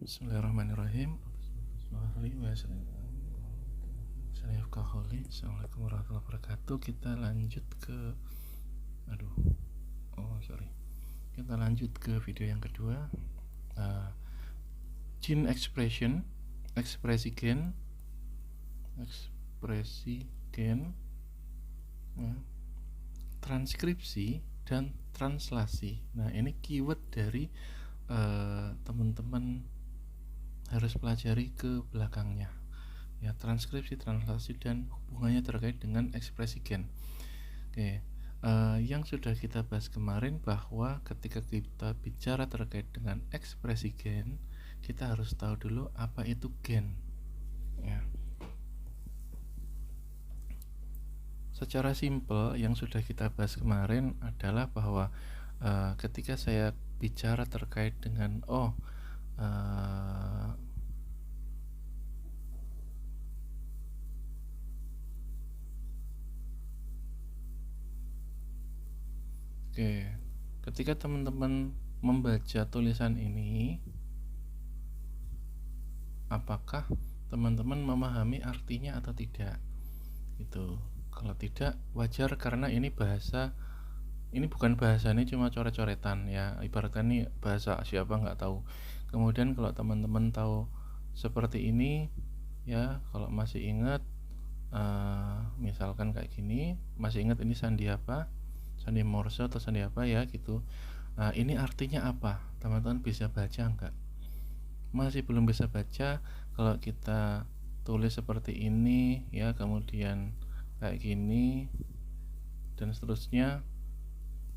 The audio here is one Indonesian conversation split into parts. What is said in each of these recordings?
Bismillahirrahmanirrahim. Assalamualaikum warahmatullahi wabarakatuh. Kita lanjut ke Kita lanjut ke video yang kedua. Gene expression, ekspresi gen, transkripsi dan translasi. Nah, ini keyword dari teman-teman harus pelajari ke belakangnya, ya, transkripsi, translasi, dan hubungannya terkait dengan ekspresi gen. Oke, yang sudah kita bahas kemarin bahwa ketika kita bicara terkait dengan ekspresi gen, kita harus tahu dulu apa itu gen, ya. Secara simpel yang sudah kita bahas kemarin adalah bahwa ketika saya bicara terkait dengan ketika teman-teman membaca tulisan ini, apakah teman-teman memahami artinya atau tidak? Gitu. Kalau tidak, wajar, karena ini bukan bahasa, ini cuma coret-coretan, ya. Ibaratkan ini bahasa siapa nggak tahu. Kemudian kalau teman-teman tahu seperti ini, ya, kalau masih ingat, misalkan kayak gini, masih ingat ini sandi apa, sandi Morse atau sandi apa, ya, gitu. Ini artinya apa? Teman-teman bisa baca nggak? Masih belum bisa baca, kalau kita tulis seperti ini, ya, kemudian kayak gini dan seterusnya,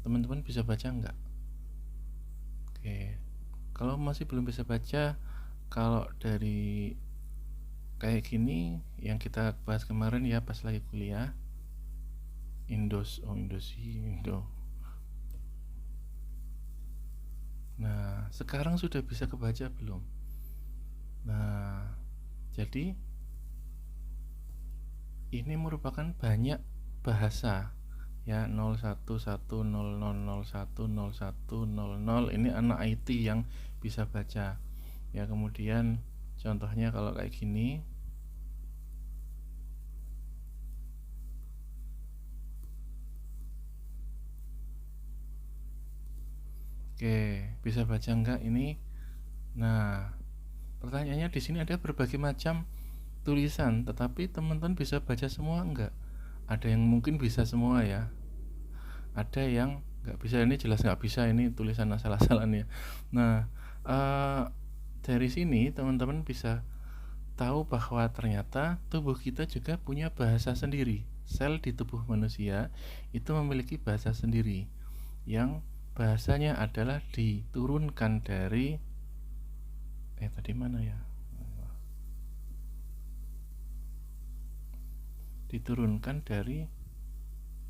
teman-teman bisa baca nggak? Oke, kalau masih belum bisa baca, kalau dari kayak gini yang kita bahas kemarin, ya, pas lagi kuliah, Indo. Nah, sekarang sudah bisa kebaca belum? Nah, jadi ini merupakan banyak bahasa, ya, 011000100100, ini anak IT yang bisa baca, ya. Kemudian contohnya kalau kayak gini, oke, bisa baca enggak ini? Nah, pertanyaannya di sini ada berbagai macam tulisan, tetapi teman-teman bisa baca semua enggak? Ada yang mungkin bisa semua, ya, ada yang nggak bisa. Ini jelas nggak bisa, ini tulisan asal-asalan, ya. Nah, dari sini teman-teman bisa tahu bahwa ternyata tubuh kita juga punya bahasa sendiri. Sel di tubuh manusia itu memiliki bahasa sendiri, yang bahasanya adalah diturunkan dari diturunkan dari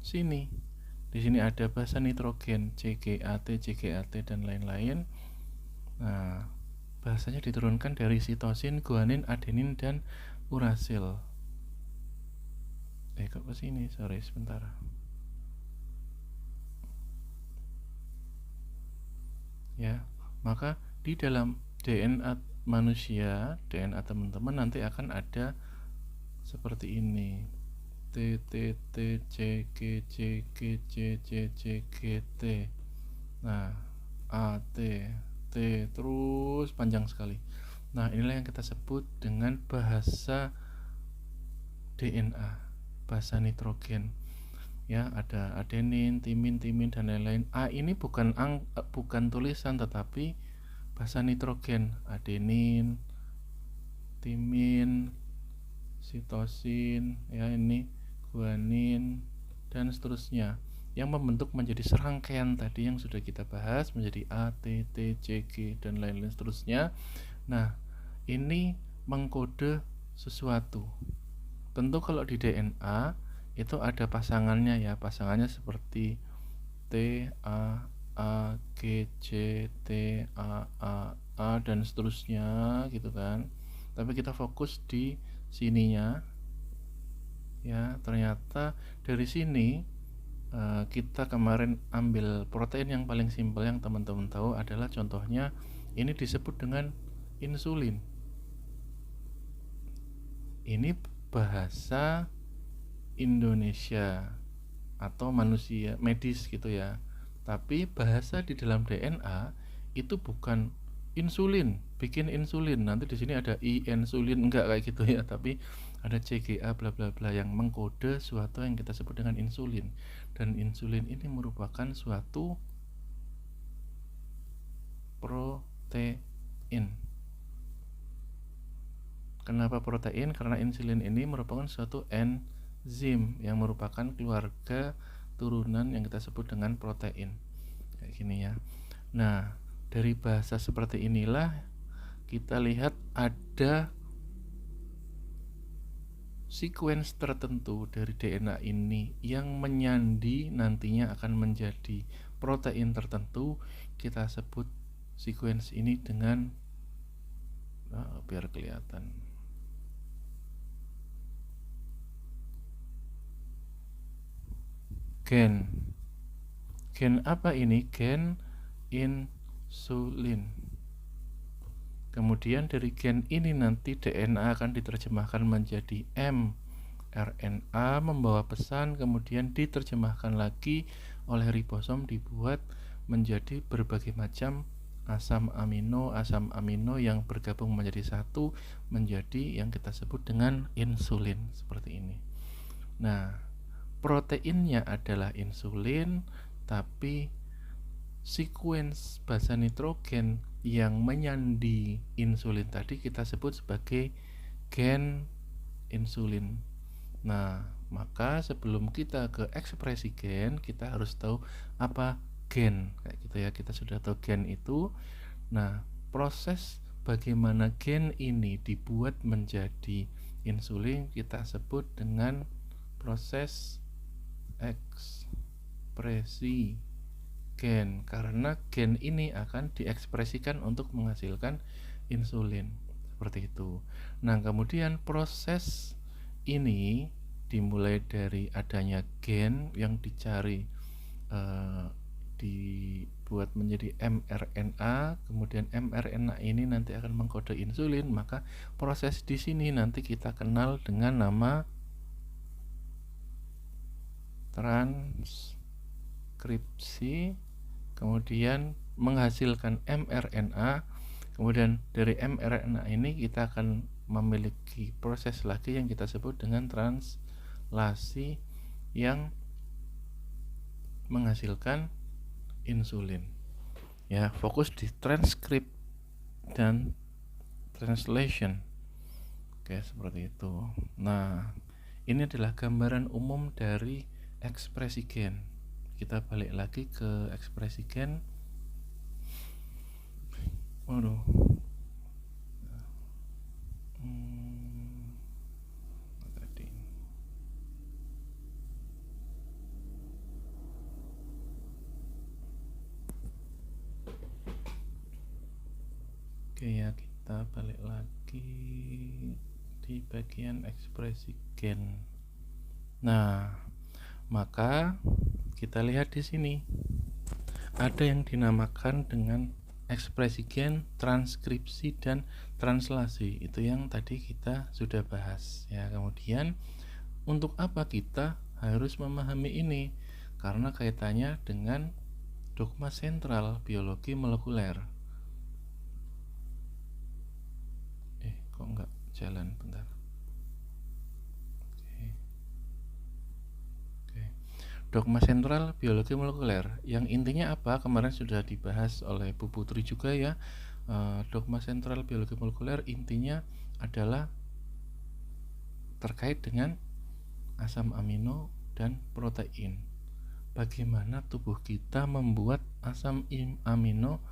sini. Di sini ada bahasa nitrogen, CGAT dan lain-lain. Nah, bahasanya diturunkan dari sitosin, guanin, adenin, dan urasil. Kok ke sini? Sorry, sebentar. Ya, maka di dalam DNA manusia, DNA teman-teman nanti akan ada seperti ini. T T T C G C G C C C G T. Nah, A T T terus panjang sekali. Nah, inilah yang kita sebut dengan bahasa DNA, bahasa nitrogen. Ya, ada adenin, timin, dan lain-lain. Ini bukan tulisan, tetapi bahasa nitrogen. Adenin, timin, sitosin, ya, ini guanin, dan seterusnya, yang membentuk menjadi serangkaian tadi yang sudah kita bahas, menjadi A, T, T, C, G, dan lain-lain seterusnya. Nah, ini mengkode sesuatu. Tentu kalau di DNA itu ada pasangannya, ya. Pasangannya seperti T, A, G, C, T, A, dan seterusnya, gitu kan. Tapi kita fokus di sininya, ya. Ternyata dari sini kita kemarin ambil protein yang paling simpel yang teman-teman tahu adalah, contohnya ini disebut dengan insulin. Ini bahasa Indonesia atau manusia medis gitu ya. Tapi bahasa di dalam DNA itu bukan insulin, bikin insulin. Nanti di sini ada insulin, enggak kayak gitu ya, tapi ada CGA bla bla bla yang mengkode suatu yang kita sebut dengan insulin. Dan insulin ini merupakan suatu protein. Kenapa protein? Karena insulin ini merupakan suatu enzim yang merupakan keluarga turunan yang kita sebut dengan protein. Kayak gini ya. Nah, dari bahasa seperti inilah kita lihat ada sequence tertentu dari DNA ini yang menyandi nantinya akan menjadi protein tertentu. Kita sebut sequence ini dengan biar kelihatan, gen. Gen apa ini? Gen insulin. Kemudian dari gen ini nanti DNA akan diterjemahkan menjadi mRNA, membawa pesan, kemudian diterjemahkan lagi oleh ribosom, dibuat menjadi berbagai macam asam amino yang bergabung menjadi satu, menjadi yang kita sebut dengan insulin, seperti ini. Nah, proteinnya adalah insulin, tapi sequence basa nitrogen yang menyandi insulin tadi kita sebut sebagai gen insulin. Nah, maka sebelum kita ke ekspresi gen, kita harus tahu apa gen, kayak gitu ya. Kita sudah tahu gen itu. Nah, proses bagaimana gen ini dibuat menjadi insulin kita sebut dengan proses ekspresi gen, karena gen ini akan diekspresikan untuk menghasilkan insulin, seperti itu. Nah, kemudian proses ini dimulai dari adanya gen yang dicari, dibuat menjadi mRNA, kemudian mRNA ini nanti akan mengkode insulin. Maka proses di sini nanti kita kenal dengan nama transkripsi, kemudian menghasilkan mRNA. Kemudian dari mRNA ini kita akan memiliki proses lagi yang kita sebut dengan translasi yang menghasilkan insulin. Ya, fokus di transkrip dan translation. Oke, seperti itu. Nah, ini adalah gambaran umum dari ekspresi gen. Kita balik lagi ke ekspresi gen. Waduh. Tadi. Oke ya, kita balik lagi di bagian ekspresi gen. Nah, maka kita lihat di sini ada yang dinamakan dengan ekspresi gen, transkripsi, dan translasi. Itu yang tadi kita sudah bahas ya. Kemudian untuk apa kita harus memahami ini? Karena kaitannya dengan dogma sentral biologi molekuler. Kok enggak jalan, bentar. Dogma sentral biologi molekuler yang intinya apa, kemarin sudah dibahas oleh Bu Putri juga ya. Dogma sentral biologi molekuler intinya adalah terkait dengan asam amino dan protein. Bagaimana tubuh kita membuat asam amino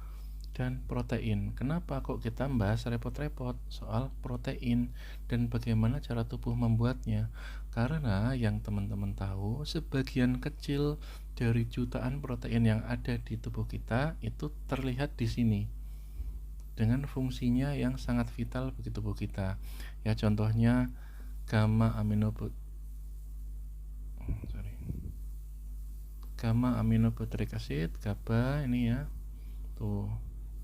dan protein. Kenapa kok kita membahas repot-repot soal protein dan bagaimana cara tubuh membuatnya? Karena yang teman-teman tahu, sebagian kecil dari jutaan protein yang ada di tubuh kita itu terlihat di sini dengan fungsinya yang sangat vital bagi tubuh kita. Ya, contohnya gamma aminobutyric acid, GABA ini ya. Tuh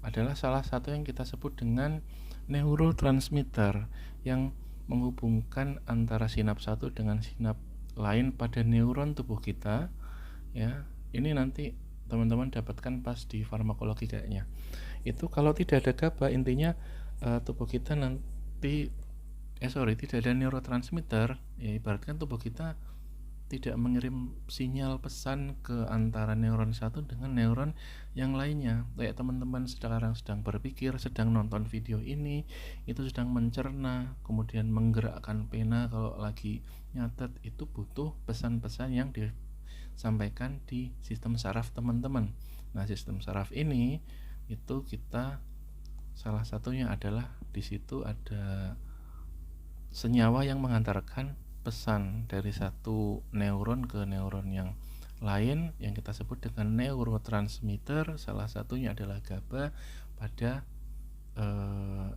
adalah salah satu yang kita sebut dengan neurotransmitter yang menghubungkan antara sinap satu dengan sinap lain pada neuron tubuh kita, ya. Ini nanti teman-teman dapatkan pas di farmakologi kayaknya. Itu kalau tidak ada GABA, intinya tubuh kita nanti tidak ada neurotransmitter, ya ibaratkan tubuh kita tidak mengirim sinyal pesan ke antara neuron satu dengan neuron yang lainnya. Kayak teman-teman sekarang sedang berpikir, sedang nonton video ini, itu sedang mencerna, kemudian menggerakkan pena kalau lagi nyatet, itu butuh pesan-pesan yang disampaikan di sistem saraf teman-teman. Nah, sistem saraf ini itu kita salah satunya adalah di situ ada senyawa yang mengantarkan pesan dari satu neuron ke neuron yang lain yang kita sebut dengan neurotransmitter. Salah satunya adalah GABA pada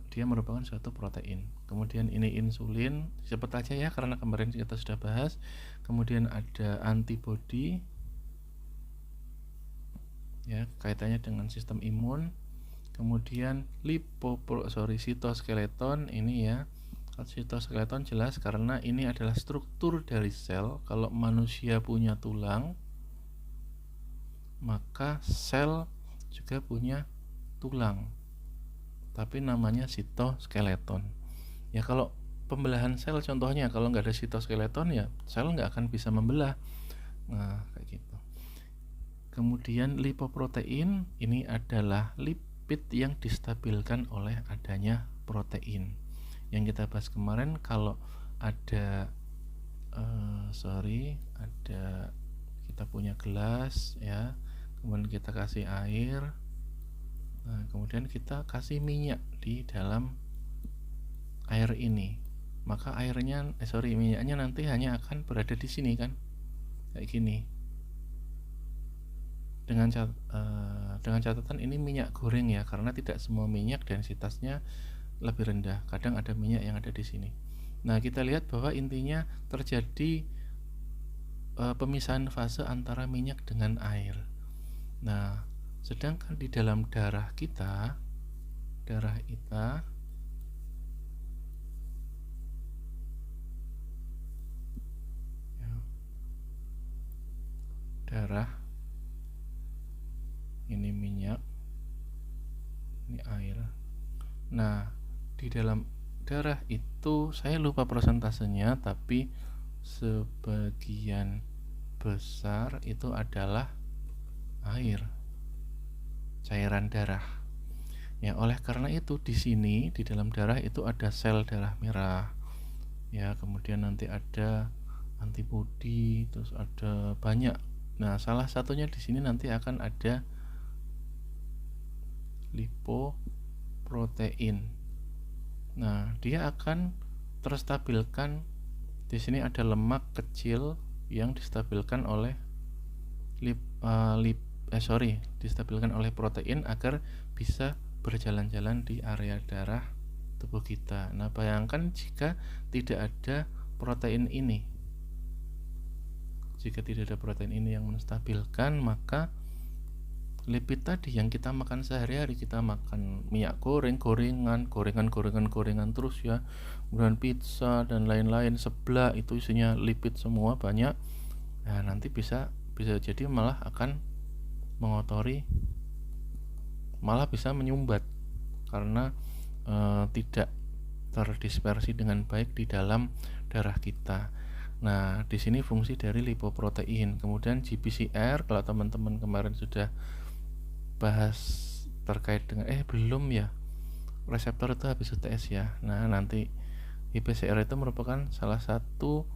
dia merupakan suatu protein. Kemudian ini insulin, sebut aja ya karena kemarin kita sudah bahas. Kemudian ada antibodi, ya kaitannya dengan sistem imun. Kemudian sitoskeleton ini ya. Sitoskeleton jelas karena ini adalah struktur dari sel. Kalau manusia punya tulang, maka sel juga punya tulang, tapi namanya sitoskeleton. Ya kalau pembelahan sel contohnya, kalau nggak ada sitoskeleton ya sel nggak akan bisa membelah. Nah kayak gitu. Kemudian lipoprotein ini adalah lipid yang distabilkan oleh adanya protein. Yang kita bahas kemarin, kalau ada kita punya gelas ya, kemudian kita kasih air, nah, kemudian kita kasih minyak di dalam air ini, maka minyaknya nanti hanya akan berada di sini kan, kayak gini. Dengan catatan ini minyak goreng ya, karena tidak semua minyak densitasnya lebih rendah, kadang ada minyak yang ada di sini. Nah kita lihat bahwa intinya terjadi pemisahan fase antara minyak dengan air. Nah sedangkan di dalam darah kita darah ini minyak, ini air. Nah di dalam darah itu saya lupa persentasenya, tapi sebagian besar itu adalah air, cairan darah. Ya, oleh karena itu di sini di dalam darah itu ada sel darah merah. Ya, kemudian nanti ada antibodi, terus ada banyak. Nah, salah satunya di sini nanti akan ada lipoprotein. Nah, dia akan terstabilkan. Di sini ada lemak kecil yang distabilkan oleh distabilkan oleh protein agar bisa berjalan-jalan di area darah tubuh kita. Nah, bayangkan jika tidak ada protein ini. Jika tidak ada protein ini yang menstabilkan, maka lipid tadi yang kita makan sehari-hari, kita makan minyak goreng, gorengan terus ya, kemudian pizza dan lain-lain, seblak itu isinya lipid semua banyak. Nah, nanti bisa jadi malah akan mengotori, malah bisa menyumbat karena tidak terdispersi dengan baik di dalam darah kita. Nah, di sini fungsi dari lipoprotein. Kemudian GPCR, kalau teman-teman kemarin sudah bahas terkait dengan belum ya, reseptor itu habis UTS ya. Nah nanti IPCR itu merupakan salah satu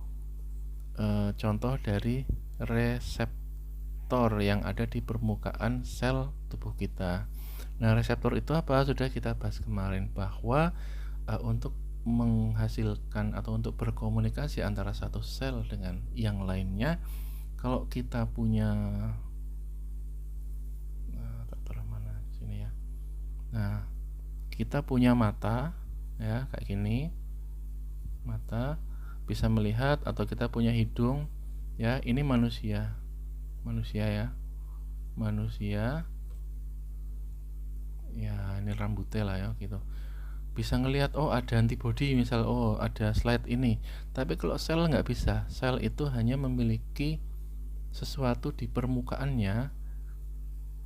contoh dari reseptor yang ada di permukaan sel tubuh kita. Nah reseptor itu apa, sudah kita bahas kemarin bahwa untuk menghasilkan atau untuk berkomunikasi antara satu sel dengan yang lainnya, kalau kita punya nah kita punya mata ya, kayak gini, mata bisa melihat, atau kita punya hidung ya, ini manusia ya, manusia ya, ini rambutnya lah ya gitu, bisa ngelihat oh ada antibody, misal oh ada slide ini. Tapi kalau sel nggak bisa. Sel itu hanya memiliki sesuatu di permukaannya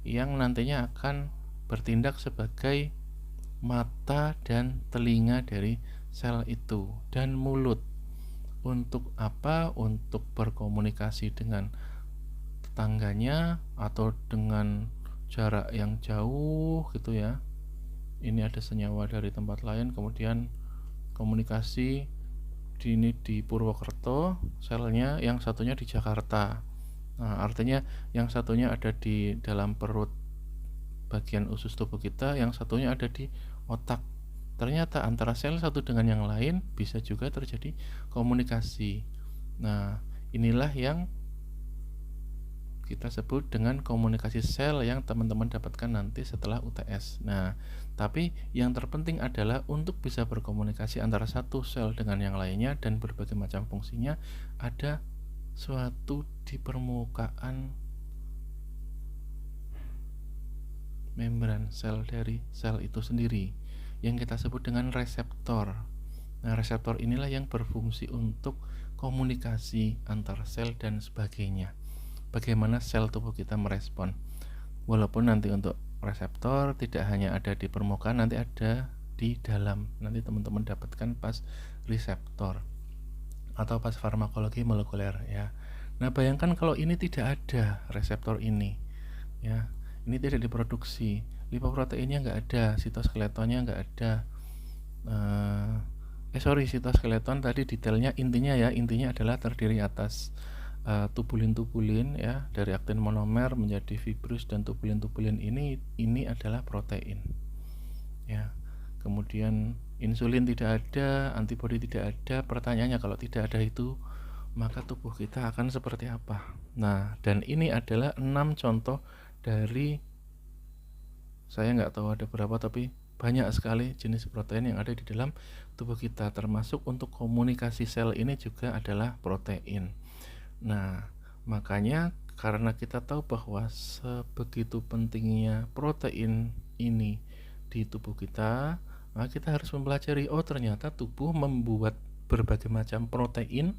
yang nantinya akan bertindak sebagai mata dan telinga dari sel itu, dan mulut. Untuk apa? Untuk berkomunikasi dengan tetangganya atau dengan jarak yang jauh gitu ya. Ini ada senyawa dari tempat lain, kemudian komunikasi di Purwokerto, selnya yang satunya di Jakarta. Nah, artinya yang satunya ada di dalam perut bagian usus tubuh kita, yang satunya ada di otak. Ternyata antara sel satu dengan yang lain bisa juga terjadi komunikasi. Nah, inilah yang kita sebut dengan komunikasi sel yang teman-teman dapatkan nanti setelah UTS. Nah, tapi yang terpenting adalah untuk bisa berkomunikasi antara satu sel dengan yang lainnya dan berbagai macam fungsinya, ada suatu di permukaan membran sel dari sel itu sendiri yang kita sebut dengan reseptor. Nah, reseptor inilah yang berfungsi untuk komunikasi antar sel dan sebagainya. Bagaimana sel tubuh kita merespon. Walaupun nanti untuk reseptor tidak hanya ada di permukaan, nanti ada di dalam. Nanti teman-teman dapatkan pas reseptor atau pas farmakologi molekuler ya. Nah, bayangkan kalau ini tidak ada reseptor ini ya. Ini tidak diproduksi, lipoproteinnya nggak ada, sitoskeletonnya nggak ada. Sitoskeleton tadi detailnya intinya adalah terdiri atas tubulin-tubulin ya, dari aktin monomer menjadi fibrus, dan tubulin-tubulin ini adalah protein ya. Kemudian insulin tidak ada, antibodi tidak ada. Pertanyaannya, kalau tidak ada itu, maka tubuh kita akan seperti apa? Nah, dan ini adalah 6 contoh dari, saya nggak tahu ada berapa, tapi banyak sekali jenis protein yang ada di dalam tubuh kita, termasuk untuk komunikasi sel ini juga adalah protein. Nah, makanya karena kita tahu bahwa sebegitu pentingnya protein ini di tubuh kita, maka kita harus mempelajari, oh ternyata tubuh membuat berbagai macam protein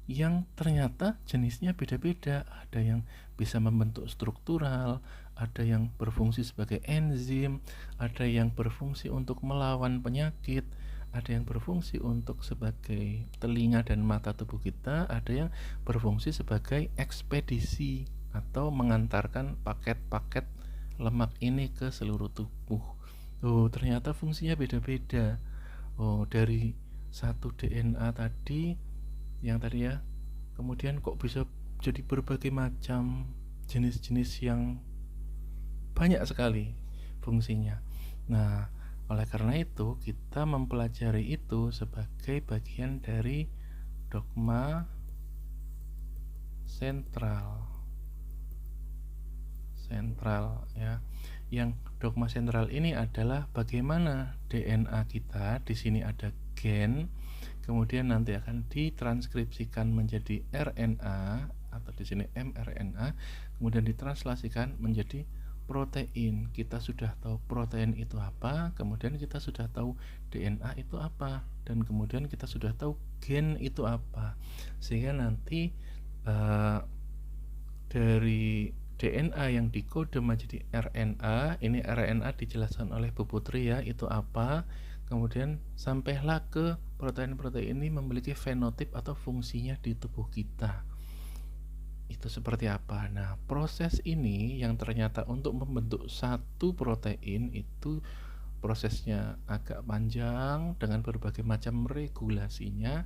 yang ternyata jenisnya beda-beda. Ada yang bisa membentuk struktural, ada yang berfungsi sebagai enzim, ada yang berfungsi untuk melawan penyakit, ada yang berfungsi untuk sebagai telinga dan mata tubuh kita, ada yang berfungsi sebagai ekspedisi atau mengantarkan paket-paket lemak ini ke seluruh tubuh. Oh, ternyata fungsinya beda-beda. Oh, dari satu DNA tadi, yang tadi ya, kemudian kok bisa jadi berbagai macam jenis-jenis yang banyak sekali fungsinya. Nah, oleh karena itu kita mempelajari itu sebagai bagian dari dogma sentral ya. Yang dogma sentral ini adalah bagaimana DNA kita, di sini ada gen, kemudian nanti akan ditranskripsikan menjadi RNA atau di sini mRNA, kemudian ditranslasikan menjadi protein. Kita sudah tahu protein itu apa, kemudian kita sudah tahu DNA itu apa, dan kemudian kita sudah tahu gen itu apa, sehingga nanti dari DNA yang dikode menjadi RNA, ini RNA dijelaskan oleh Bu Putri ya, itu apa, kemudian sampailah ke protein-protein ini memiliki fenotip atau fungsinya di tubuh kita. Itu seperti apa? Nah, proses ini yang ternyata untuk membentuk satu protein itu prosesnya agak panjang dengan berbagai macam regulasinya.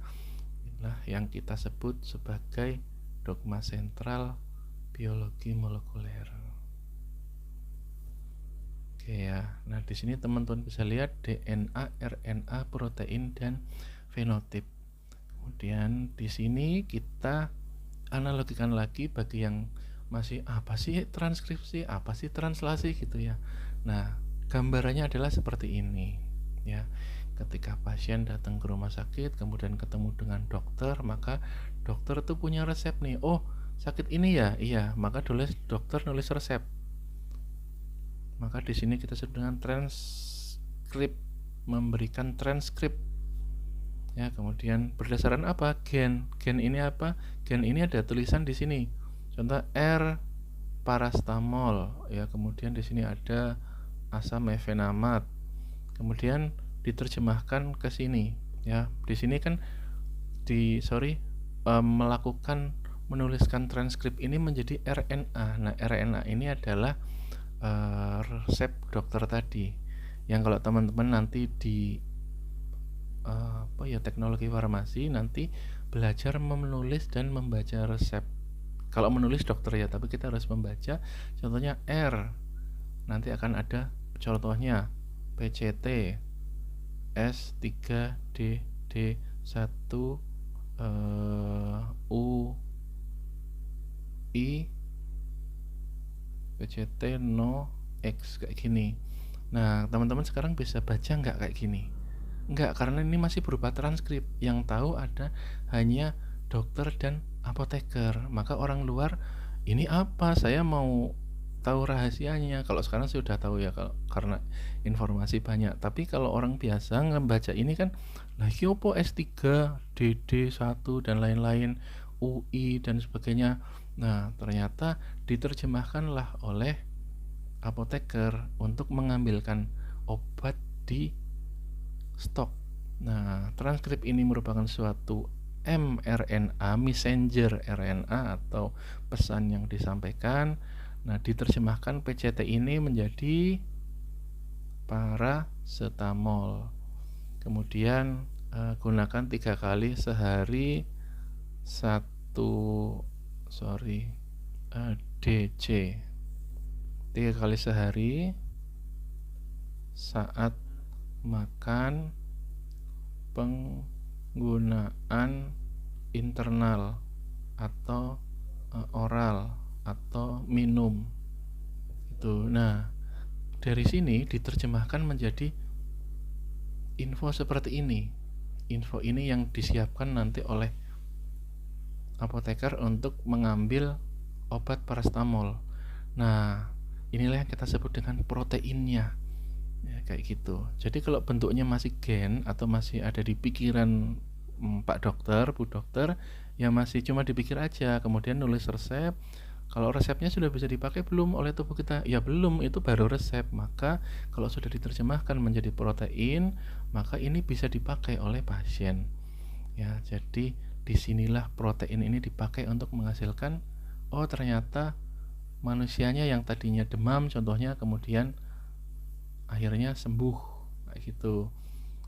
Inilah yang kita sebut sebagai dogma sentral biologi molekuler. Oke ya. Nah, di sini teman-teman bisa lihat DNA, RNA, protein, dan fenotip. Kemudian di sini kita analogikan lagi bagi yang masih apa sih transkripsi, apa sih translasi gitu ya. Nah, gambarannya adalah seperti ini ya. Ketika pasien datang ke rumah sakit kemudian ketemu dengan dokter, maka dokter tuh punya resep nih. Oh, sakit ini ya, iya, maka dokter nulis resep. Maka di sini kita sebut dengan transkrip memberikan transkrip ya. Kemudian berdasarkan apa? Gen ini apa? Gen ini ada tulisan di sini. Contoh R parastamol ya. Kemudian di sini ada asam mefenamat. Kemudian diterjemahkan ke sini ya. Di sini kan menuliskan transkrip ini menjadi RNA. Nah, RNA ini adalah resep dokter tadi. Yang kalau teman-teman nanti di teknologi farmasi nanti belajar menulis dan membaca resep. Kalau menulis dokter ya, tapi kita harus membaca. Contohnya R, nanti akan ada contohnya PCT S3DD1 UI PCT no X kayak gini. Nah, teman-teman sekarang bisa baca nggak kayak gini? Nggak, karena ini masih berupa transkrip. Yang tahu ada hanya dokter dan apoteker. Maka orang luar, ini apa? Saya mau tahu rahasianya. Kalau sekarang sudah tahu ya, karena informasi banyak. Tapi kalau orang biasa ngebaca ini kan, lagi opo S3, DD1 dan lain-lain, UI dan sebagainya. Nah, ternyata diterjemahkanlah oleh apoteker untuk mengambilkan obat di stok. Nah, transkrip ini merupakan suatu mRNA, messenger RNA atau pesan yang disampaikan. Nah, diterjemahkan PCT ini menjadi paracetamol. Kemudian gunakan 3 kali sehari DC 3 kali sehari saat makan, penggunaan internal atau oral atau minum itu. Nah, dari sini diterjemahkan menjadi info seperti ini. Info ini yang disiapkan nanti oleh apoteker untuk mengambil obat paracetamol. Nah, inilah yang kita sebut dengan proteinnya ya, kayak gitu. Jadi kalau bentuknya masih gen atau masih ada di pikiran Pak Dokter, Bu Dokter, ya masih cuma dipikir aja, kemudian nulis resep. Kalau resepnya sudah bisa dipakai belum oleh tubuh kita? Ya belum, itu baru resep. Maka kalau sudah diterjemahkan menjadi protein, maka ini bisa dipakai oleh pasien. Ya, jadi disinilah protein ini dipakai untuk menghasilkan, oh ternyata manusianya yang tadinya demam contohnya kemudian akhirnya sembuh kayak gitu.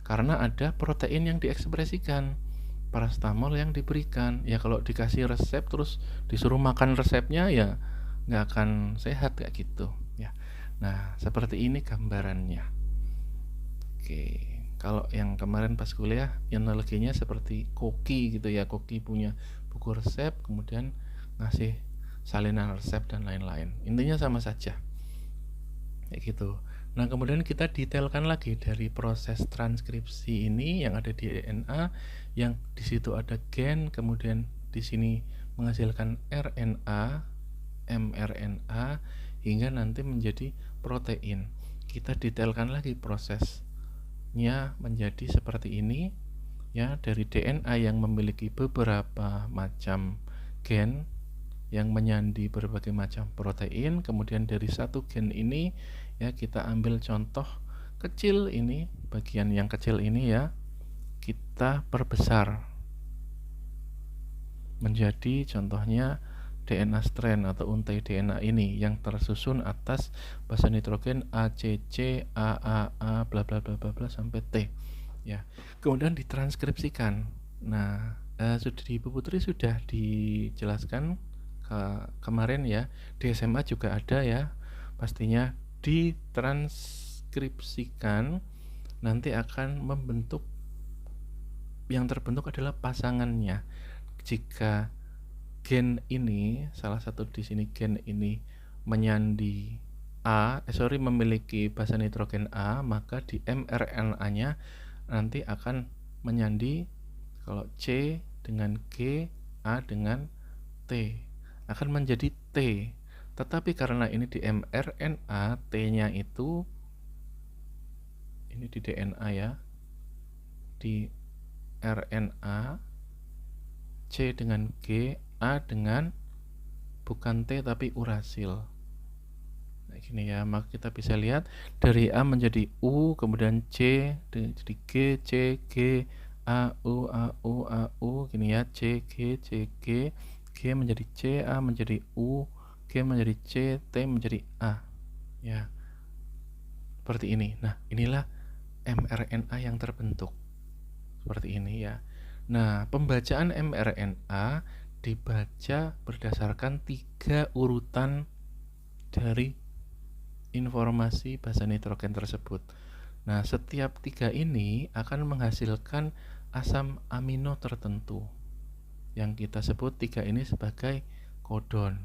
Karena ada protein yang diekspresikan. Paracetamol yang diberikan. Ya kalau dikasih resep terus disuruh makan resepnya ya nggak akan sehat kayak gitu ya. Nah, seperti ini gambarannya. Oke, kalau yang kemarin pas kuliah analoginya seperti koki gitu ya. Koki punya buku resep kemudian ngasih salinan resep dan lain-lain. Intinya sama saja kayak gitu. Nah, kemudian kita detailkan lagi dari proses transkripsi ini yang ada di DNA, yang di situ ada gen, kemudian di sini menghasilkan RNA, mRNA hingga nanti menjadi protein. Kita detailkan lagi prosesnya menjadi seperti ini ya, dari DNA yang memiliki beberapa macam gen yang menyandi berbagai macam protein. Kemudian dari satu gen ini ya kita ambil contoh kecil ini, bagian yang kecil ini ya kita perbesar menjadi contohnya DNA strand atau untai DNA ini yang tersusun atas basa nitrogen ACC AAA bla bla bla bla bla sampai T ya. Kemudian ditranskripsikan. Nah, sudah Ibu Putri sudah dijelaskan kemarin ya, di SMA juga ada ya, pastinya ditranskripsikan nanti akan membentuk, yang terbentuk adalah pasangannya. Jika gen ini, salah satu di sini gen ini menyandi memiliki basa nitrogen A, maka di mRNA-nya nanti akan menyandi, kalau C dengan G, A dengan T, akan menjadi T. Tetapi karena ini di mRNA, T-nya itu ini di DNA ya, di RNA, C dengan G, A dengan bukan T tapi urasil. Nah, gini ya, maka kita bisa lihat dari A menjadi U, kemudian C jadi G, C, G, A, U, A, U, A, U, gini ya, C, G, C, G, G menjadi C, A menjadi U, G menjadi C, T menjadi A. Ya, seperti ini. Nah, inilah mRNA yang terbentuk. Seperti ini ya. Nah, pembacaan mRNA dibaca berdasarkan 3 urutan dari informasi basa nitrogen tersebut. Nah, setiap 3 ini akan menghasilkan asam amino tertentu yang kita sebut 3 ini sebagai kodon,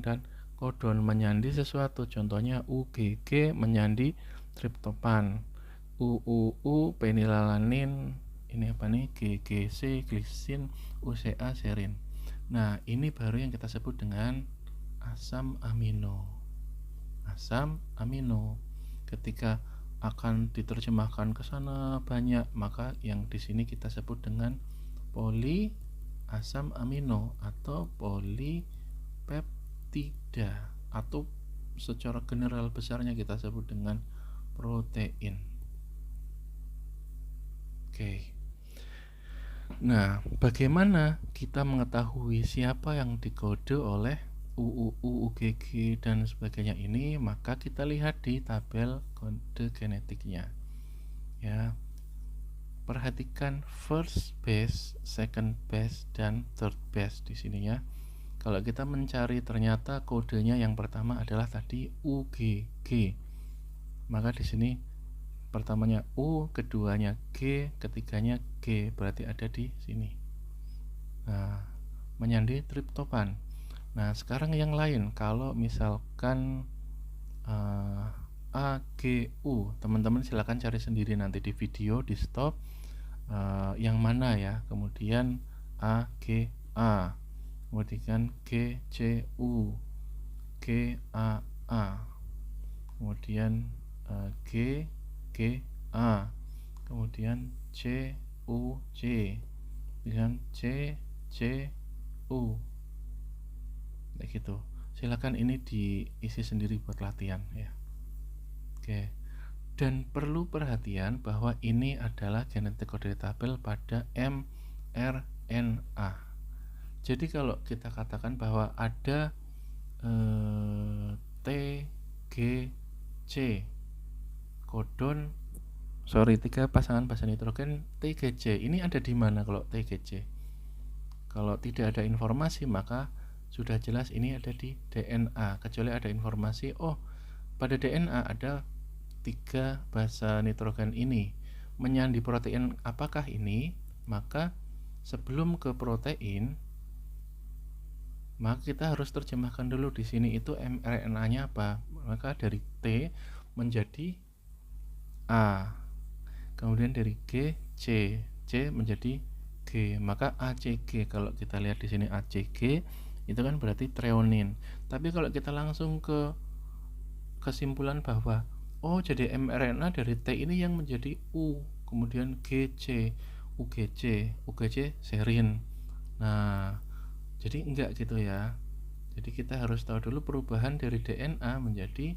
dan kodon menyandi sesuatu. Contohnya UGG menyandi triptopan, UUU penilalanin, ini apa nih, GGC glisin, UCA serin. Nah, ini baru yang kita sebut dengan asam amino. Asam amino ketika akan diterjemahkan ke sana banyak, maka yang di sini kita sebut dengan poli asam amino atau polipeptida, atau secara general besarnya kita sebut dengan protein. Oke. Nah, bagaimana kita mengetahui siapa yang dikode oleh UUU, UGG dan sebagainya ini? Maka kita lihat di tabel kode genetiknya. Ya. Perhatikan first base, second base, dan third base di sini ya. Kalau kita mencari ternyata kodenya yang pertama adalah tadi UGG. Maka di sini pertamanya U, keduanya G, ketiganya G, berarti ada di sini. Nah, menyandi triptopan. Nah, sekarang yang lain, kalau misalkan AGU, teman-teman silakan cari sendiri nanti di video, di stop. Yang mana ya, kemudian AGA, kemudian GCU, GAA, kemudian GGA, kemudian CUC, kemudian CCU, kayak gitu. Silakan ini diisi sendiri buat latihan ya. Oke. Dan perlu perhatian bahwa ini adalah genetik kode tabel pada mRNA. Jadi kalau kita katakan bahwa ada TGC kodon, 3 pasangan basa nitrogen TGC, ini ada di mana kalau TGC? Kalau tidak ada informasi maka sudah jelas ini ada di DNA, kecuali ada informasi pada DNA ada 3 basa nitrogen ini menyandi protein apakah ini, maka sebelum ke protein maka kita harus terjemahkan dulu di sini itu mRNA-nya apa. Maka dari T menjadi A, kemudian dari G C menjadi G, maka ACG. Kalau kita lihat di sini ACG itu kan berarti treonin. Tapi kalau kita langsung ke kesimpulan bahwa jadi mRNA dari T ini yang menjadi U, kemudian GC, UGC serin. Nah, jadi enggak gitu ya. Jadi kita harus tahu dulu perubahan dari DNA menjadi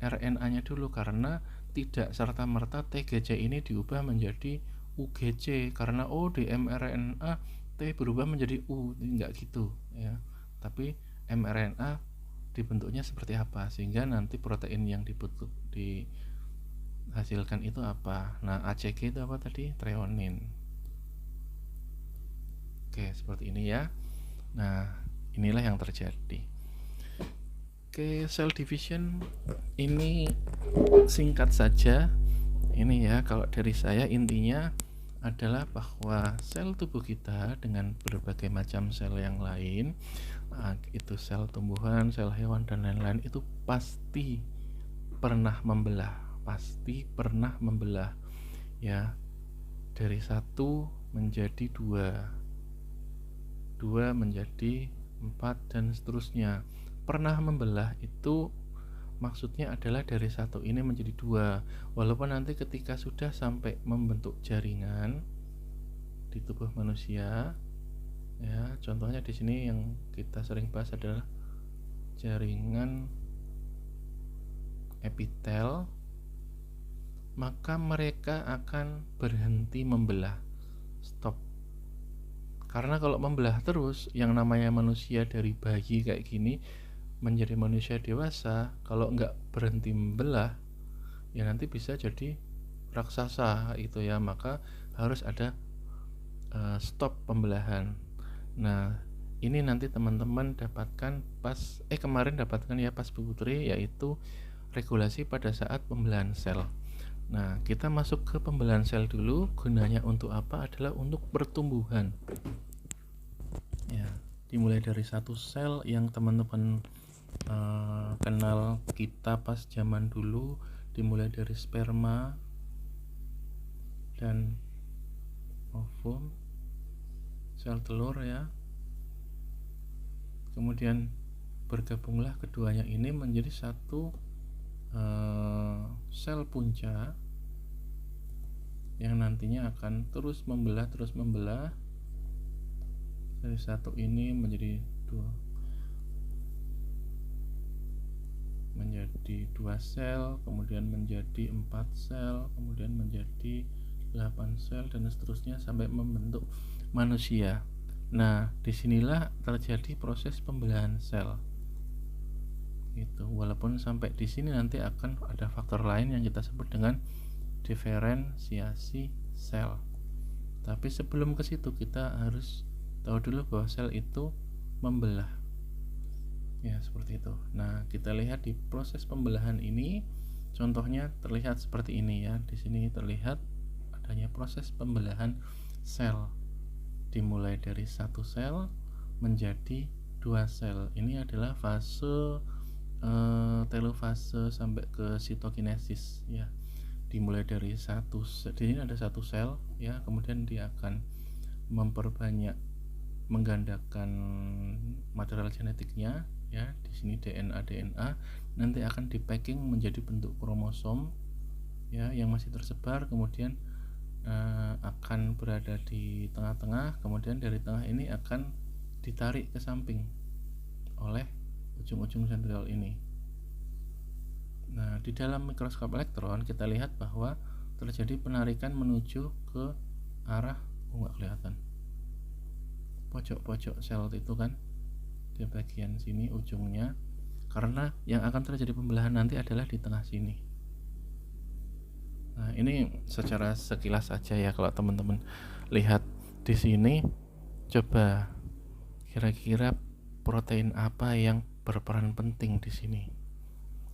RNA-nya dulu, karena tidak serta-merta TGC ini diubah menjadi UGC karena di mRNA T berubah menjadi U, enggak gitu ya. Tapi mRNA dibentuknya seperti apa sehingga nanti protein yang dihasilkan itu apa. Nah, ACG itu apa tadi? Treonin. Oke, seperti ini ya. Nah, inilah yang terjadi. Oke, cell division ini singkat saja. Ini ya, kalau dari saya intinya adalah bahwa sel tubuh kita dengan berbagai macam sel yang lain, itu sel tumbuhan, sel hewan dan lain-lain, itu pasti pernah membelah ya, dari 1 menjadi 2 menjadi 4 dan seterusnya. Pernah membelah itu maksudnya adalah dari satu ini menjadi dua, walaupun nanti ketika sudah sampai membentuk jaringan di tubuh manusia, ya contohnya di sini yang kita sering bahas adalah jaringan epitel, maka mereka akan berhenti membelah, stop. Karena kalau membelah terus, yang namanya manusia dari bayi kayak gini menjadi manusia dewasa, kalau nggak berhenti membelah, ya nanti bisa jadi raksasa itu ya. Maka harus ada stop pembelahan. Nah, ini nanti teman-teman dapatkan kemarin dapatkan ya pas Putri, yaitu regulasi pada saat pembelahan sel. Nah, kita masuk ke pembelahan sel dulu. Gunanya untuk apa? Adalah untuk pertumbuhan. Ya, dimulai dari satu sel yang teman-teman kenal kita pas zaman dulu, dimulai dari sperma dan ovum, sel telur ya. Kemudian bergabunglah keduanya ini menjadi satu sel punca yang nantinya akan terus membelah dari satu ini menjadi dua sel, kemudian menjadi 4 sel, kemudian menjadi 8 sel, dan seterusnya sampai membentuk manusia. Nah, disinilah terjadi proses pembelahan sel. Gitu. Walaupun sampai di sini nanti akan ada faktor lain yang kita sebut dengan diferensiasi sel. Tapi sebelum ke situ kita harus tahu dulu bahwa sel itu membelah. Ya, seperti itu. Nah, kita lihat di proses pembelahan ini, contohnya terlihat seperti ini ya. Di sini terlihat adanya proses pembelahan sel. Dimulai dari satu sel menjadi 2 sel. Ini adalah fase telofase sampai ke sitokinesis ya. Dimulai dari di sini ada satu sel ya, kemudian dia akan memperbanyak, menggandakan material genetiknya ya. Di sini DNA nanti akan di-packing menjadi bentuk kromosom ya yang masih tersebar, kemudian akan berada di tengah-tengah, kemudian dari tengah ini akan ditarik ke samping oleh ujung-ujung sentriol ini. Nah, di dalam mikroskop elektron kita lihat bahwa terjadi penarikan menuju ke arah nggak kelihatan pojok-pojok sel itu kan, di bagian sini ujungnya, karena yang akan terjadi pembelahan nanti adalah di tengah sini. Nah, ini secara sekilas aja ya. Kalau teman-teman lihat di sini, coba kira-kira protein apa yang berperan penting di sini.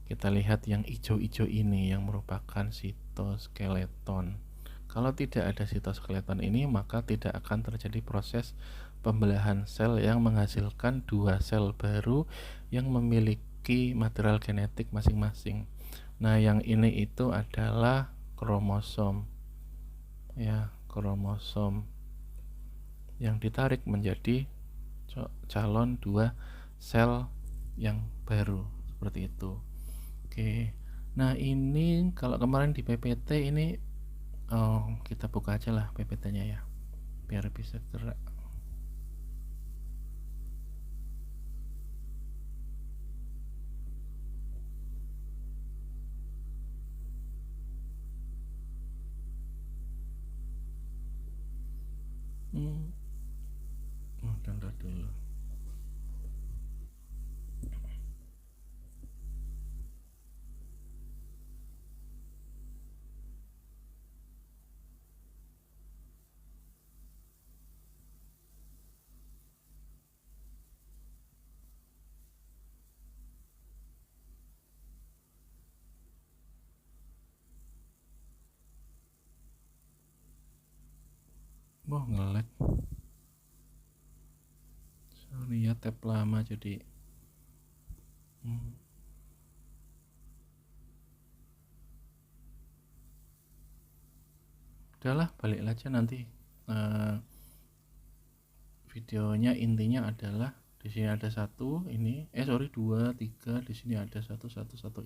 Kita lihat yang hijau-hijau ini yang merupakan sitoskeleton. Kalau tidak ada sitoskeleton ini, maka tidak akan terjadi proses pembelahan sel yang menghasilkan 2 sel baru yang memiliki material genetik masing-masing. Nah, yang ini itu adalah kromosom. Ya, kromosom yang ditarik menjadi calon 2 sel yang baru, seperti itu. Oke. Nah, ini kalau kemarin di PPT ini kita buka aja lah PPT-nya ya, biar bisa gerak. Download dulu. Wah, nge-lag. Sorry ya, tab lama jadi udahlah, balik aja nanti. Videonya intinya adalah Di sini ada satu, ini dua, tiga, di sini ada satu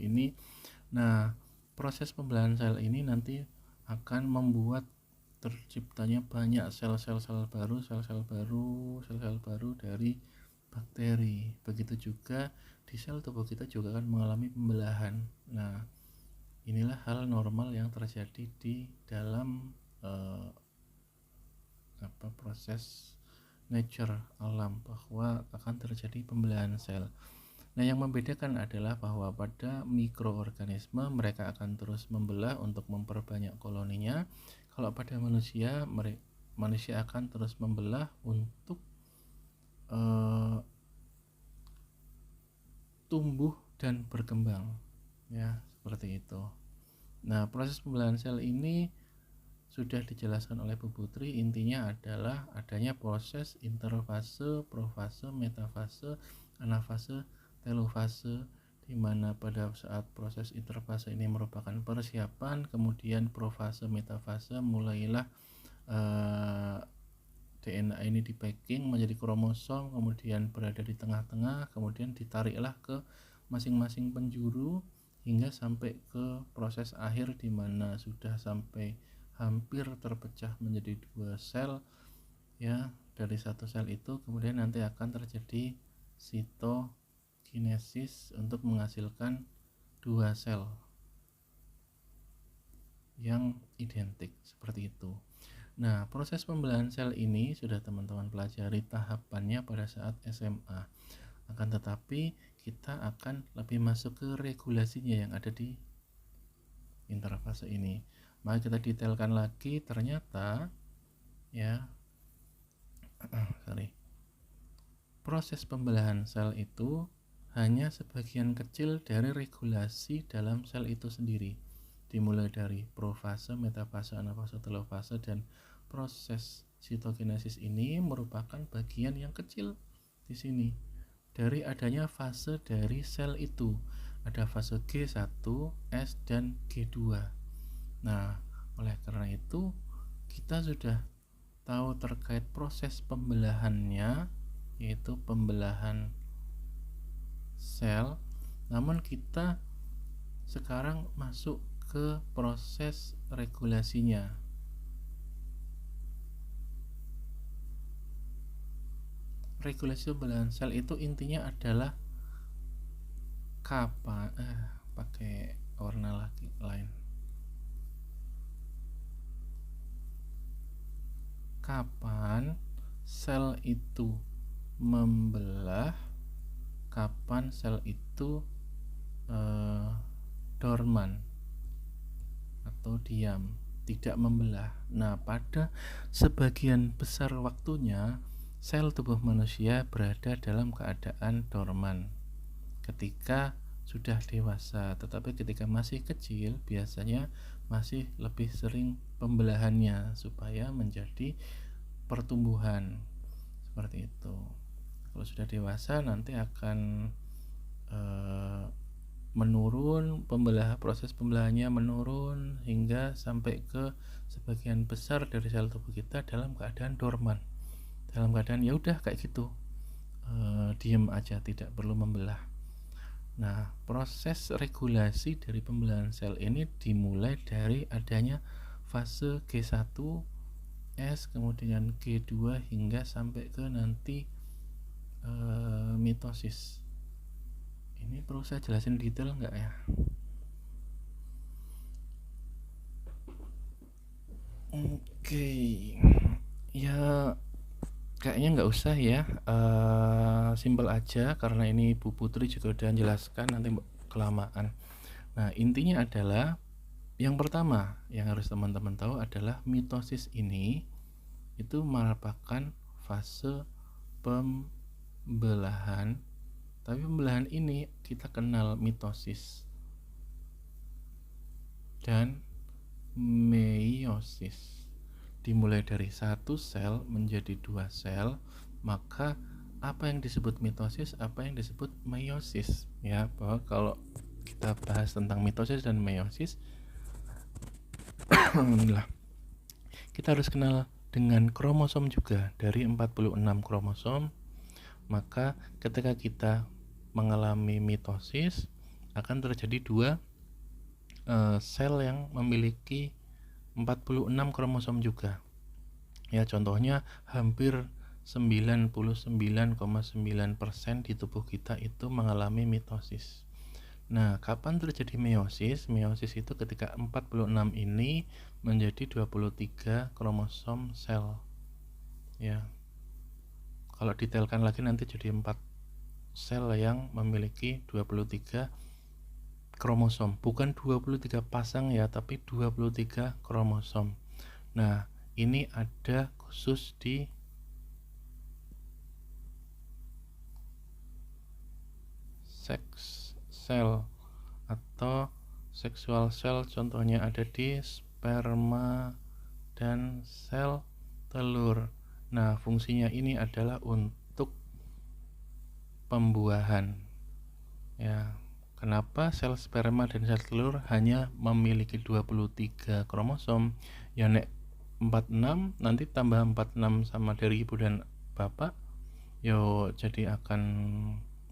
ini. Nah, proses pembelahan sel ini nanti akan membuat terciptanya banyak sel-sel baru, sel-sel baru dari bakteri. Begitu juga di sel tubuh kita juga akan mengalami pembelahan. Nah, inilah hal normal yang terjadi di dalam proses nature alam, bahwa akan terjadi pembelahan sel. Nah, yang membedakan adalah bahwa pada mikroorganisme mereka akan terus membelah untuk memperbanyak koloninya. Kalau pada manusia, manusia akan terus membelah untuk tumbuh dan berkembang, ya, seperti itu. Nah, proses pembelahan sel ini sudah dijelaskan oleh Bu Putri. Intinya adalah adanya proses interfase, profase, metafase, anafase, telofase, di mana pada saat proses interfase ini merupakan persiapan, kemudian profase, metafase mulailah DNA ini di packing menjadi kromosom, kemudian berada di tengah-tengah, kemudian ditariklah ke masing-masing penjuru hingga sampai ke proses akhir di mana sudah sampai hampir terpecah menjadi dua sel, ya. Dari satu sel itu kemudian nanti akan terjadi sitokinesis untuk menghasilkan dua sel yang identik, seperti itu. Nah, proses pembelahan sel ini sudah teman-teman pelajari tahapannya pada saat SMA. Akan tetapi kita akan lebih masuk ke regulasinya yang ada di interfase ini. Maka kita detailkan lagi, ternyata ya proses pembelahan sel itu hanya sebagian kecil dari regulasi dalam sel itu sendiri, dimulai dari profase, metafase, anafase, telofase, dan proses sitokinesis ini merupakan bagian yang kecil di sini dari adanya fase dari sel itu. Ada fase G1, S, dan G2. Nah, oleh karena itu kita sudah tahu terkait proses pembelahannya, yaitu pembelahan sel. Namun kita sekarang masuk ke proses regulasinya. Regulasi pembelahan sel itu intinya adalah kapan pakai warna lain. Kapan sel itu membelah, kapan sel itu dorman atau diam, tidak membelah. Nah, pada sebagian besar waktunya sel tubuh manusia berada dalam keadaan dorman ketika sudah dewasa, tetapi ketika masih kecil biasanya masih lebih sering pembelahannya supaya menjadi pertumbuhan, seperti itu. Kalau sudah dewasa nanti akan menurun, proses pembelahannya menurun hingga sampai ke sebagian besar dari sel tubuh kita dalam keadaan dorman, dalam keadaan ya udah kayak gitu, diem aja, tidak perlu membelah. Nah, proses regulasi dari pembelahan sel ini dimulai dari adanya fase G1, S, kemudian G2 hingga sampai ke nanti mitosis. Ini perlu saya jelasin detail enggak ya? Oke. Ya kayaknya nggak usah ya, simpel aja karena ini Bu Putri juga udah jelaskan, nanti kelamaan. Nah, intinya adalah yang pertama yang harus teman-teman tahu adalah mitosis ini itu merupakan fase pembelahan, tapi pembelahan ini kita kenal mitosis dan meiosis. Dimulai dari satu sel menjadi dua sel, maka apa yang disebut mitosis, apa yang disebut meiosis, ya. Bahwa kalau kita bahas tentang mitosis dan meiosis kita harus kenal dengan kromosom juga. Dari 46 kromosom Maka ketika kita mengalami mitosis akan terjadi dua sel yang memiliki 46 kromosom juga. Ya, contohnya hampir 99,9% di tubuh kita itu mengalami mitosis. Nah, kapan terjadi meiosis? Meiosis itu ketika 46 ini menjadi 23 kromosom sel. Ya. Kalau detailkan lagi nanti jadi 4 sel yang memiliki 23 kromosom. Bukan 23 pasang ya, tapi 23 kromosom. Nah, ini ada khusus di seks sel atau seksual sel, contohnya ada di sperma dan sel telur. Nah, fungsinya ini adalah untuk pembuahan. Ya, kenapa sel sperma dan sel telur hanya memiliki 23 kromosom? Ya, nek 46 nanti tambah 46 sama dari ibu dan bapak, yo jadi akan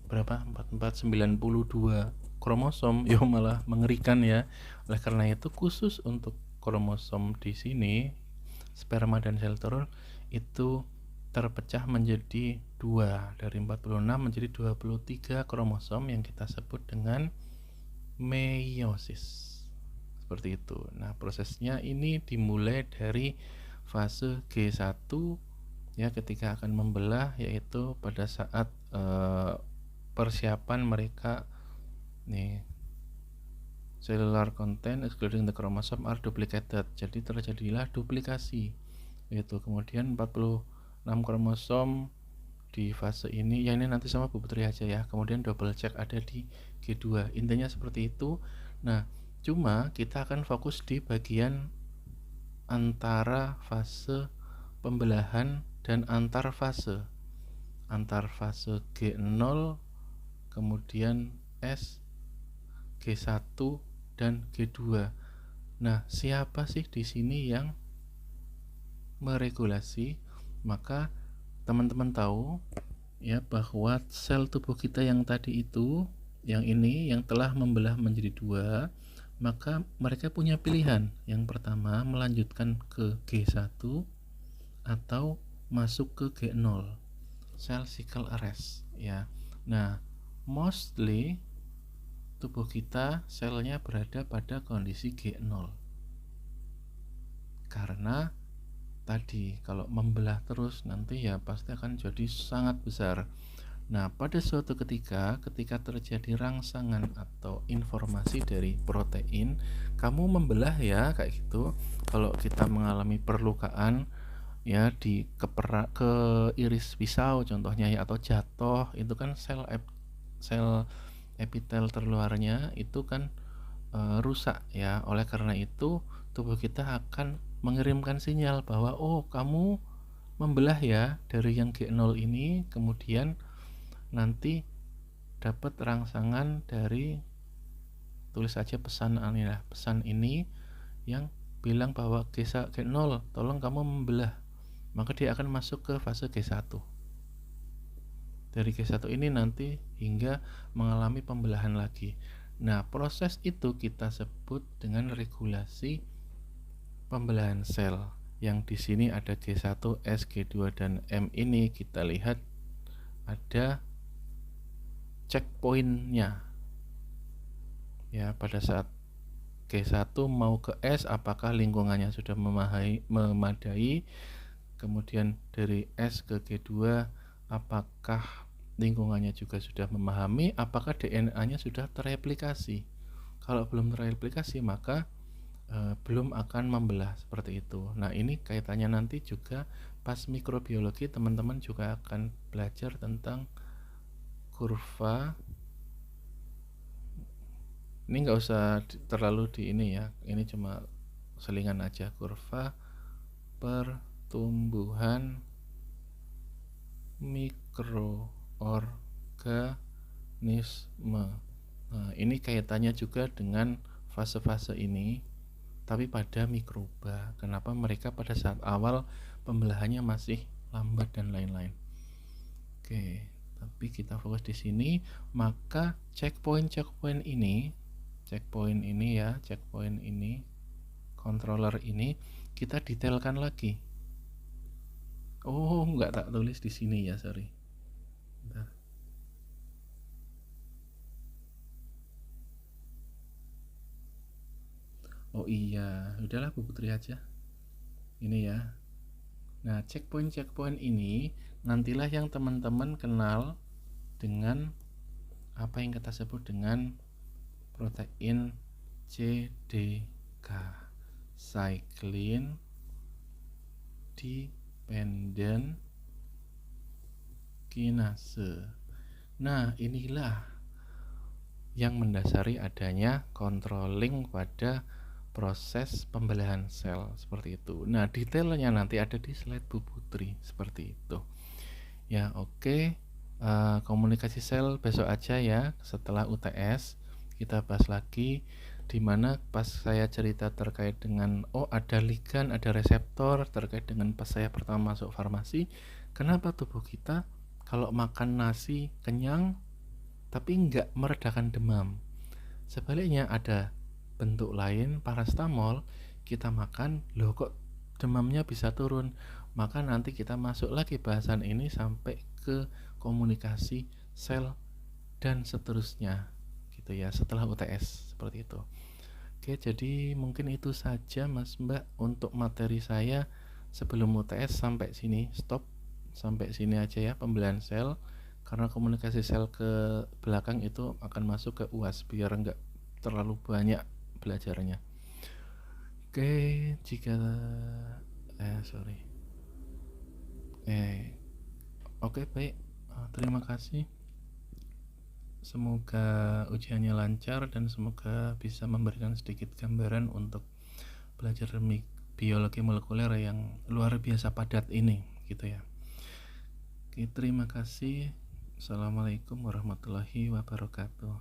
berapa? 44 92 kromosom. Yo malah mengerikan ya. Oleh karena itu khusus untuk kromosom di sini sperma dan sel telur itu terpecah menjadi 2, dari 46 menjadi 23 kromosom yang kita sebut dengan meiosis. Seperti itu. Nah, prosesnya ini dimulai dari fase G1 ya, ketika akan membelah, yaitu pada saat persiapan mereka nih, cellular content excluding the chromosome are duplicated. Jadi terjadilah duplikasi. Yaitu kemudian 46 kromosom di fase ini. Ya, ini nanti sama Bu Putri aja ya. Kemudian double check ada di G2. Intinya seperti itu. Nah, cuma kita akan fokus di bagian antara fase pembelahan dan antar fase G0, kemudian S, G1 dan G2. Nah, siapa sih di sini yang meregulasi? Maka teman-teman tahu ya bahwa sel tubuh kita yang tadi itu, yang ini yang telah membelah menjadi 2, maka mereka punya pilihan. Yang pertama melanjutkan ke G1 atau masuk ke G0, cell cycle arrest ya. Nah, mostly tubuh kita selnya berada pada kondisi G0 karena tadi kalau membelah terus nanti ya pasti akan jadi sangat besar. Nah, pada suatu ketika terjadi rangsangan atau informasi dari protein, kamu membelah ya kayak gitu. Kalau kita mengalami perlukaan ya di ke iris pisau contohnya ya, atau jatuh, itu kan sel epitel terluarnya itu kan rusak ya. Oleh karena itu tubuh kita akan mengirimkan sinyal bahwa oh, kamu membelah ya dari yang G0 ini, kemudian nanti dapat rangsangan dari, tulis aja pesan ini yang bilang bahwa G0 tolong kamu membelah, maka dia akan masuk ke fase G1. Dari G1 ini nanti hingga mengalami pembelahan lagi. Nah, proses itu kita sebut dengan regulasi pembelahan sel. Yang di sini ada G1, S, G2 dan M ini kita lihat ada checkpointnya ya. Pada saat G1 mau ke S, apakah lingkungannya sudah memadai, kemudian dari S ke G2 apakah lingkungannya juga sudah memahami, apakah DNA-nya sudah terreplikasi. Kalau belum terreplikasi maka belum akan membelah, seperti itu. Nah, ini kaitannya nanti juga pas mikrobiologi, teman-teman juga akan belajar tentang kurva. Ini nggak usah terlalu di ini ya, ini cuma selingan aja, kurva pertumbuhan mikroorganisme. Nah, ini kaitannya juga dengan fase-fase ini, tapi pada mikroba. Kenapa mereka pada saat awal pembelahannya masih lambat dan lain-lain. Oke. tapi kita fokus di sini. Maka checkpoint ini, controller ini kita detailkan lagi. Oh, nggak tak tulis di sini ya, sorry. Bentar. Oh iya, udahlah Bu Putri aja. Ini ya. Nah, checkpoint ini nantilah yang teman-teman kenal dengan apa yang kita sebut dengan protein CDK, cyclin dependent kinase. Nah, inilah yang mendasari adanya controlling pada proses pembelahan sel seperti itu. Nah, detailnya nanti ada di slide Bu Putri seperti itu. Ya, oke. Komunikasi sel besok aja ya, setelah UTS kita bahas lagi, dimana pas saya cerita terkait dengan ada ligan, ada reseptor terkait dengan pas saya pertama masuk farmasi, kenapa tubuh kita kalau makan nasi kenyang tapi nggak meredakan demam. Sebaliknya ada bentuk lain, parastamol, kita makan, loh kok demamnya bisa turun. Maka nanti kita masuk lagi bahasan ini sampai ke komunikasi sel dan seterusnya gitu ya, setelah UTS seperti itu. Oke, jadi mungkin itu saja Mas Mbak untuk materi saya sebelum UTS. Sampai sini, stop sampai sini aja ya pembelahan sel, karena komunikasi sel ke belakang itu akan masuk ke UAS biar enggak terlalu banyak belajarnya. Oke, jika oke, baik. Terima kasih. Semoga ujiannya lancar dan semoga bisa memberikan sedikit gambaran untuk belajar biologi molekuler yang luar biasa padat ini gitu ya. Oke, terima kasih. Assalamualaikum warahmatullahi wabarakatuh.